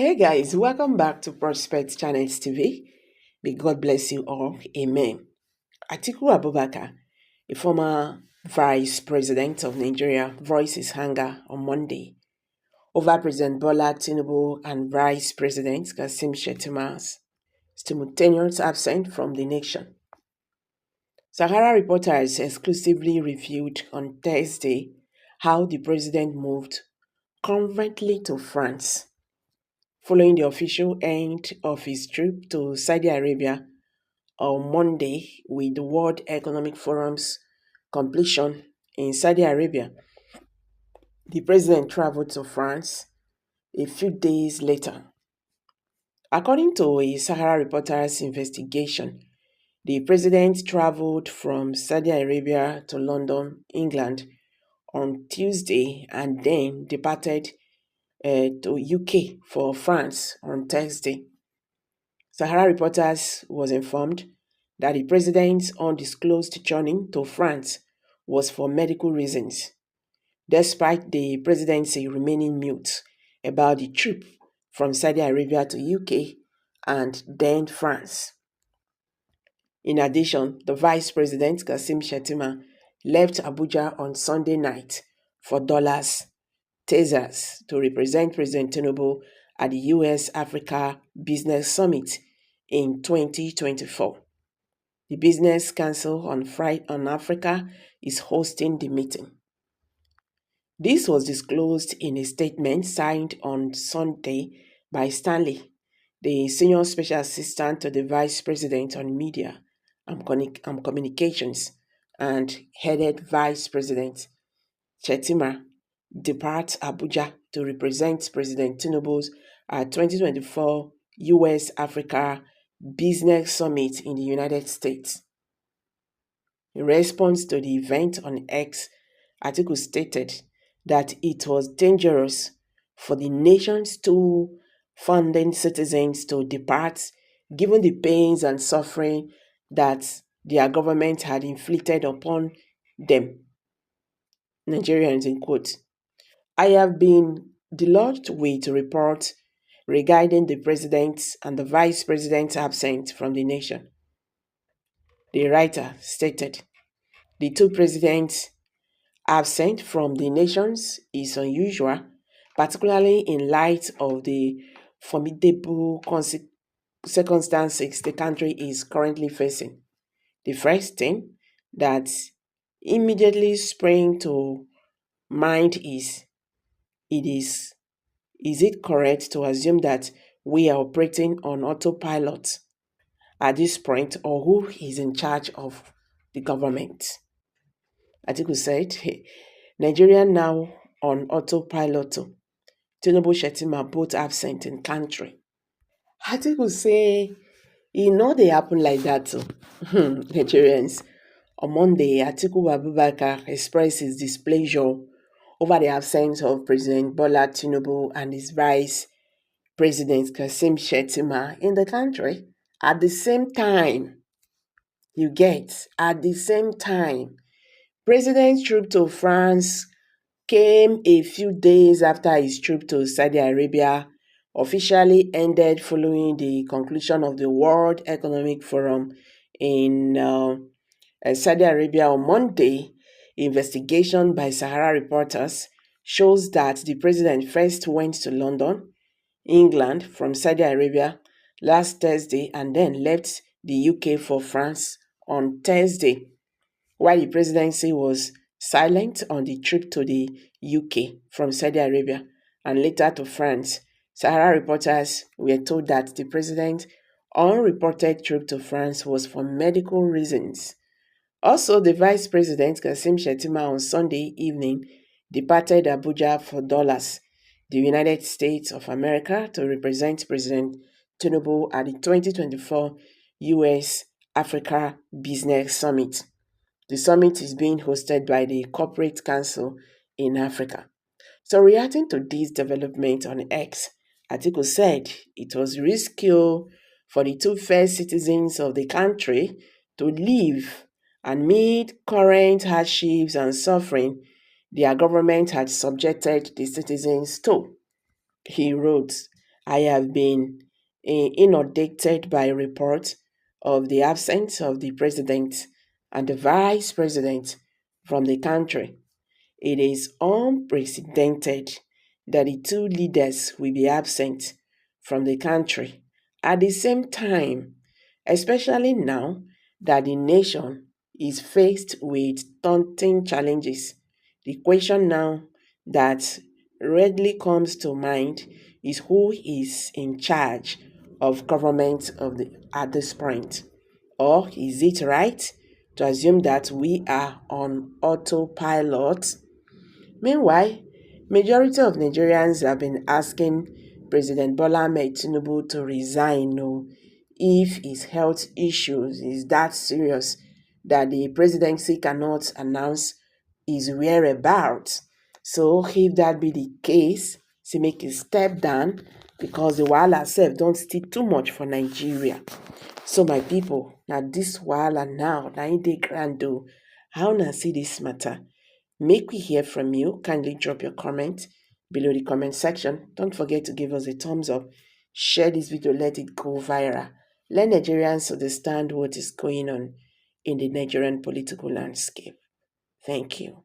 Hey guys, welcome back to Prospect Channels TV. May God bless you all. Amen. Atiku Abubakar, a former vice president of Nigeria, voiced his anger on Monday over President Bola Tinubu and Vice President Kasim Shettima's simultaneous absence from the nation. Sahara reporters exclusively reviewed on Thursday how the president moved conveniently to France following the official end of his trip to Saudi Arabia on Monday with the World Economic Forum's completion in Saudi Arabia. The president traveled to France a few days later. According to a Sahara reporter's investigation, the president traveled from Saudi Arabia to London, England on Tuesday and then departed to UK for France on Thursday. Sahara Reporters was informed that the president's undisclosed journey to France was for medical reasons, despite the presidency remaining mute about the trip from Saudi Arabia to UK and then France. In addition, the Vice President Kasim Shettima left Abuja on Sunday night for Texas to represent President Tinubu at the US-Africa Business Summit in 2024. The Business Council on Africa is hosting the meeting. This was disclosed in a statement signed on Sunday by Stanley, the Senior Special Assistant to the Vice President on Media and Communications, and headed Vice President Chetima depart Abuja to represent President Tinubu's 2024 US-Africa Business Summit in the United States. In response to the event on X, Atiku stated that it was dangerous for the nation's two founding citizens to depart given the pains and suffering that their government had inflicted upon them, Nigerians in quotes. I have been deluged with reports regarding the president and the vice president's absence from the nation. The writer stated, the two presidents absent from the nations is unusual, particularly in light of the formidable circumstances the country is currently facing. The first thing that immediately sprang to mind is it correct to assume that we are operating on autopilot at this point, or who is in charge of the government? Atiku said, Nigeria now on autopilot. Tinubu Shettima both absent in country. Atiku say, know they happen like that. Nigerians. On Monday, Atiku Abubakar expressed his displeasure over the absence of President Bola Tinubu and his vice President Kasim Shettima in the country at the same time. At the same time. President's trip to France came a few days after his trip to Saudi Arabia officially ended following the conclusion of the World Economic Forum in Saudi Arabia on Monday. Investigation by Sahara reporters shows that the president first went to London, England from Saudi Arabia last Thursday and then left the UK for France on Thursday, while the presidency was silent on the trip to the UK from Saudi Arabia and later to France. Sahara reporters were told that the president's unreported trip to France was for medical reasons. Also, the Vice President Kasim Shettima on Sunday evening departed Abuja for the United States of America, to represent President Tinubu at the 2024 US Africa Business Summit. The summit is being hosted by the Corporate Council in Africa. So reacting to this development on X, Atiku said it was risky for the two first citizens of the country to leave amid current hardships and suffering their government had subjected the citizens to. He wrote, I have been inundated by reports of the absence of the president and the vice president from the country. It is unprecedented that the two leaders will be absent from the country at the same time, especially now that the nation is faced with daunting challenges. The question now that readily comes to mind is who is in charge of government at this point. Or is it right to assume that we are on autopilot? Meanwhile, majority of Nigerians have been asking President Bola Ahmed Tinubu to resign if his health issues is that serious that the presidency cannot announce his whereabouts. So if that be the case, to make a step down because the wahala sef don't still too much for Nigeria. So my people, now this wahala now, na im dey ground o. How una see this matter? Make we hear from you. Kindly drop your comment below the comment section. Don't forget to give us a thumbs up. Share this video, let it go viral. Let Nigerians understand what is going on in the Nigerian political landscape. Thank you.